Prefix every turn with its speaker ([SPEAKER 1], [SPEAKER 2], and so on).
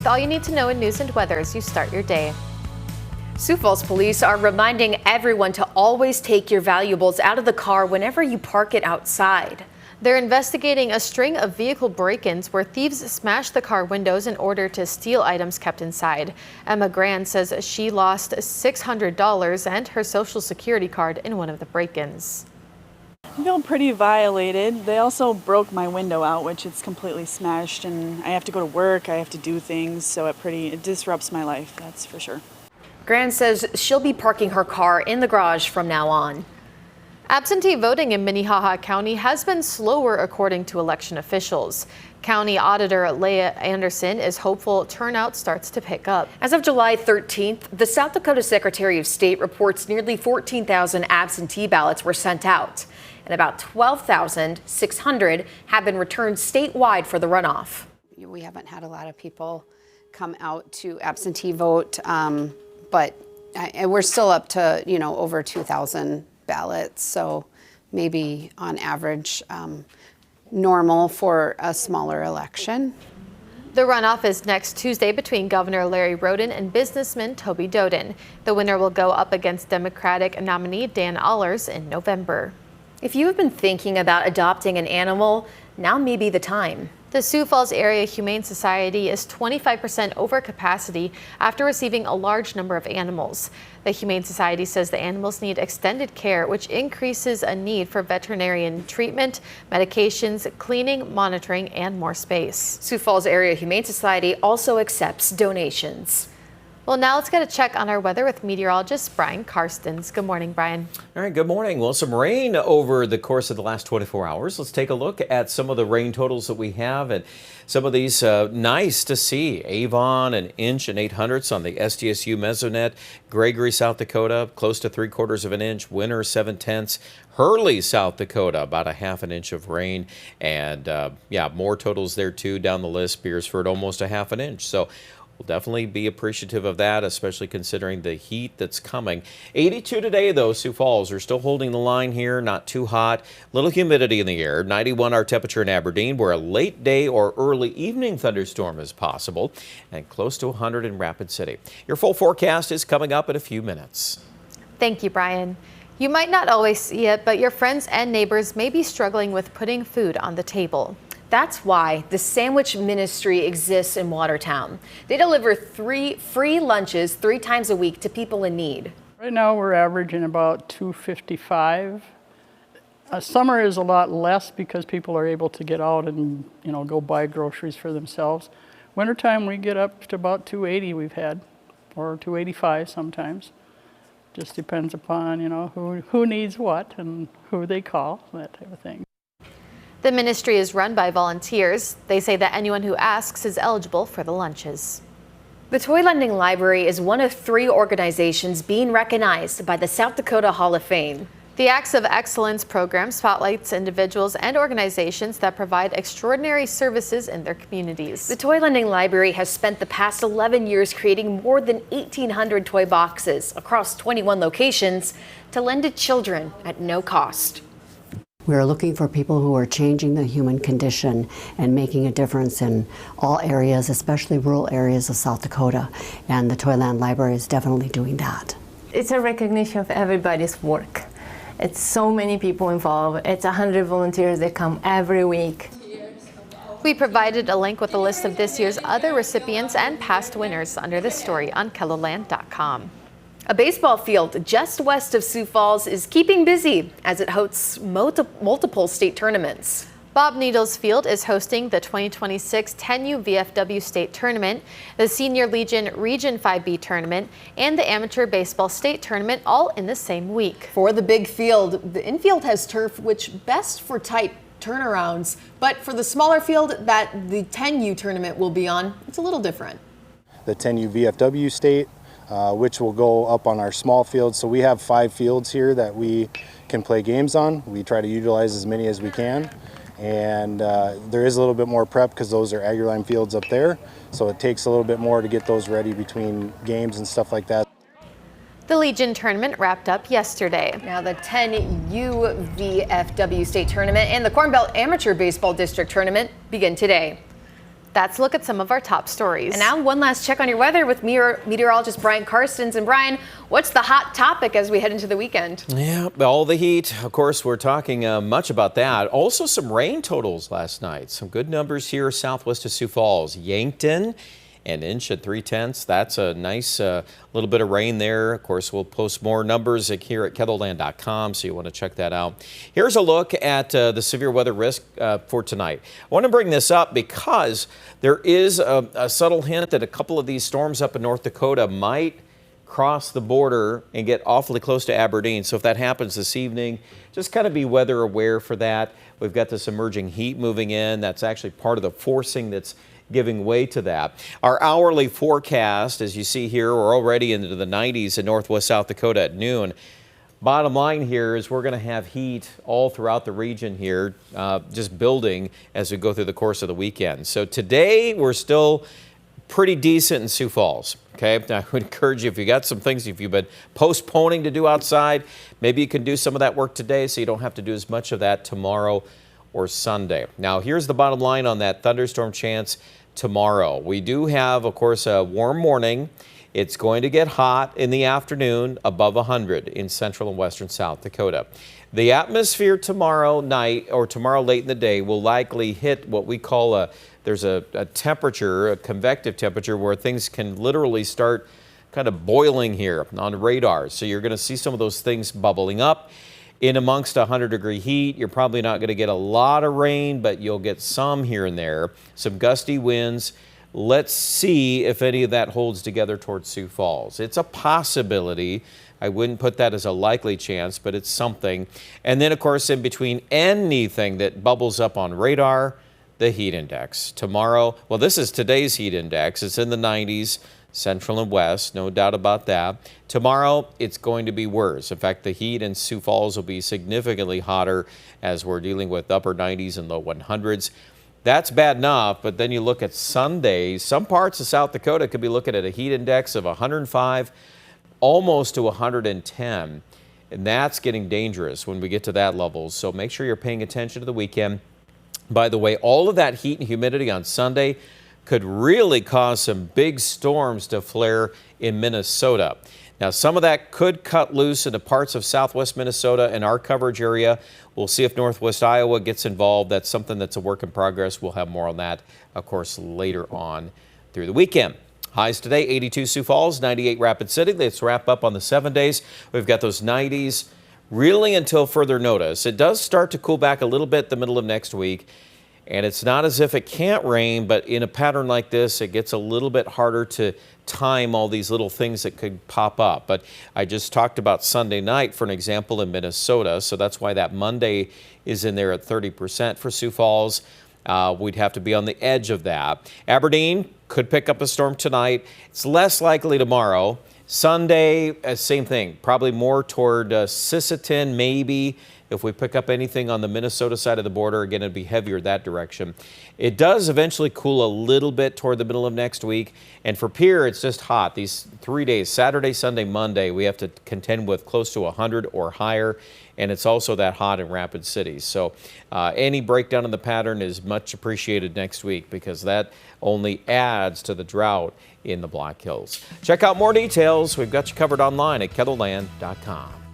[SPEAKER 1] all you need to know in news and weather as you start your day.
[SPEAKER 2] Sioux Falls police are reminding everyone to always take your valuables out of the car whenever you park it outside.
[SPEAKER 1] They're investigating a string of vehicle break-ins where thieves smashed the car windows in order to steal items kept inside. Emma Grand says she lost $600 and her Social Security card in one of the break-ins.
[SPEAKER 3] I feel pretty violated. They also broke my window out, which it's completely smashed, and I have to go to work, I have to do things, so it disrupts my life, that's for sure.
[SPEAKER 2] Grand says she'll be parking her car in the garage from now on.
[SPEAKER 1] Absentee voting in Minnehaha County has been slower according to election officials. County Auditor Leah Anderson is hopeful turnout starts to pick up.
[SPEAKER 2] As of July 13th, the South Dakota Secretary of State reports nearly 14,000 absentee ballots were sent out, and about 12,600 have been returned statewide for the runoff.
[SPEAKER 4] We haven't had a lot of people come out to absentee vote, but we're still up to, over 2,000 ballots, so maybe on average normal for a smaller election.
[SPEAKER 1] The runoff is next Tuesday between Governor Larry Roden and businessman Toby Doden. The winner will go up against Democratic nominee Dan Allers in November.
[SPEAKER 2] If you have been thinking about adopting an animal, now may be the time.
[SPEAKER 1] The Sioux Falls Area Humane Society is 25% over capacity after receiving a large number of animals. The Humane Society says the animals need extended care, which increases a need for veterinarian treatment, medications, cleaning, monitoring, and more space.
[SPEAKER 2] Sioux Falls Area Humane Society also accepts donations.
[SPEAKER 1] Well, now let's get a check on our weather with meteorologist Brian Karstens. Good morning, Brian.
[SPEAKER 5] All right, good morning. Well, some rain over the course of the last 24 hours. Let's take a look at some of the rain totals that we have, and some of these nice to see. Avon, 1 inch and 800ths on the SDSU Mesonet. Gregory, South Dakota, close to 3/4 of an inch. Winter, 7/10. Hurley, South Dakota, about 1/2 inch of rain. And more totals there too down the list. Beersford, almost 1/2 inch. So we'll definitely be appreciative of that, especially considering the heat that's coming. 82 today, though. Sioux Falls are still holding the line here. Not too hot. Little humidity in the air. 91 our temperature in Aberdeen, where a late day or early evening thunderstorm is possible. And close to 100 in Rapid City. Your full forecast is coming up in a few minutes.
[SPEAKER 1] Thank you, Brian. You might not always see it, but your friends and neighbors may be struggling with putting food on the table.
[SPEAKER 2] That's why the Sandwich Ministry exists in Watertown. They deliver 3 free lunches 3 times a week to people in need.
[SPEAKER 6] Right now we're averaging about $2.55. Summer is a lot less because people are able to get out and go buy groceries for themselves. Wintertime we get up to about $2.80 we've had, or $2.85 sometimes. Just depends upon who needs what and who they call, that type of thing.
[SPEAKER 1] The ministry is run by volunteers. They say that anyone who asks is eligible for the lunches.
[SPEAKER 2] The Toy Lending Library is one of 3 organizations being recognized by the South Dakota Hall of Fame.
[SPEAKER 1] The Acts of Excellence program spotlights individuals and organizations that provide extraordinary services in their communities.
[SPEAKER 2] The Toy Lending Library has spent the past 11 years creating more than 1,800 toy boxes across 21 locations to lend to children at no cost.
[SPEAKER 7] We're looking for people who are changing the human condition and making a difference in all areas, especially rural areas of South Dakota. And the Toyland Library is definitely doing that.
[SPEAKER 8] It's a recognition of everybody's work. It's so many people involved. It's 100 volunteers that come every week.
[SPEAKER 1] We provided a link with a list of this year's other recipients and past winners under this story on KELOLAND.com.
[SPEAKER 2] A baseball field just west of Sioux Falls is keeping busy as it hosts multiple state tournaments.
[SPEAKER 1] Bob Needles Field is hosting the 2026 10U VFW State Tournament, the Senior Legion Region 5B Tournament, and the Amateur Baseball State Tournament, all in the same week.
[SPEAKER 2] For the big field, the infield has turf, which best for tight turnarounds, but for the smaller field that the 10U tournament will be on, it's a little different.
[SPEAKER 9] The 10U VFW State, which will go up on our small field. So we have 5 fields here that we can play games on. We try to utilize as many as we can. And there is a little bit more prep because those are AgriLime fields up there. So it takes a little bit more to get those ready between games and stuff like that.
[SPEAKER 1] The Legion tournament wrapped up yesterday.
[SPEAKER 2] Now the 10U VFW State Tournament and the Corn Belt Amateur Baseball District Tournament begin today.
[SPEAKER 1] That's a look at some of our top stories.
[SPEAKER 2] And now one last check on your weather with meteorologist Brian Karstens. And Brian, what's the hot topic as we head into the weekend?
[SPEAKER 5] Yeah, all the heat. Of course, we're talking much about that. Also some rain totals last night. Some good numbers here southwest of Sioux Falls. Yankton, an inch at 3/10. That's a nice little bit of rain there. Of course, we'll post more numbers here at KETHLELAND.com, so you want to check that out. Here's a look at the severe weather risk for tonight. I want to bring this up because there is a subtle hint that a couple of these storms up in North Dakota might cross the border and get awfully close to Aberdeen. So if that happens this evening, just kind of be weather aware for that. We've got this emerging heat moving in. That's actually part of the forcing that's giving way to that. Our hourly forecast, as you see here, we're already into the 90s in northwest South Dakota at noon. Bottom line here is we're going to have heat all throughout the region here, just building as we go through the course of the weekend. So today we're still pretty decent in Sioux Falls. Okay, I would encourage you, if you got some things, if you've been postponing to do outside, maybe you can do some of that work today so you don't have to do as much of that tomorrow or Sunday. Now, here's the bottom line on that thunderstorm chance tomorrow. We do have, of course, a warm morning. It's going to get hot in the afternoon, above 100 in central and western South Dakota. The atmosphere tomorrow night or tomorrow late in the day will likely hit what we call there's a temperature, a convective temperature, where things can literally start kind of boiling here on radar. So you're going to see some of those things bubbling up. In amongst 100-degree heat, you're probably not going to get a lot of rain, but you'll get some here and there, some gusty winds. Let's see if any of that holds together towards Sioux Falls. It's a possibility. I wouldn't put that as a likely chance, but it's something. And then, of course, in between anything that bubbles up on radar, the heat index. Tomorrow, well, this is today's heat index. It's in the 90s. Central and west, no doubt about that. Tomorrow, it's going to be worse. In fact, the heat in Sioux Falls will be significantly hotter as we're dealing with upper 90s and low 100s. That's bad enough, but then you look at Sunday, some parts of South Dakota could be looking at a heat index of 105, almost to 110, and that's getting dangerous when we get to that level. So make sure you're paying attention to the weekend. By the way, all of that heat and humidity on Sunday could really cause some big storms to flare in Minnesota. Now, some of that could cut loose into parts of southwest Minnesota and our coverage area. We'll see if northwest Iowa gets involved. That's something that's a work in progress. We'll have more on that, of course, later on through the weekend. Highs today, 82 Sioux Falls, 98 Rapid City. Let's wrap up on the 7 days. We've got those 90s really until further notice. It does start to cool back a little bit the middle of next week. And it's not as if it can't rain, but in a pattern like this, it gets a little bit harder to time all these little things that could pop up. But I just talked about Sunday night, for an example, in Minnesota. So that's why that Monday is in there at 30% for Sioux Falls. We'd have to be on the edge of that. Aberdeen could pick up a storm tonight. It's less likely tomorrow. Sunday, same thing, probably more toward Sisseton, maybe. If we pick up anything on the Minnesota side of the border, again, it'd be heavier that direction. It does eventually cool a little bit toward the middle of next week. And for Pierre, it's just hot. These 3 days, Saturday, Sunday, Monday, we have to contend with close to 100 or higher. And it's also that hot in Rapid City. So any breakdown in the pattern is much appreciated next week, because that only adds to the drought in the Black Hills. Check out more details. We've got you covered online at KETHLELAND.com.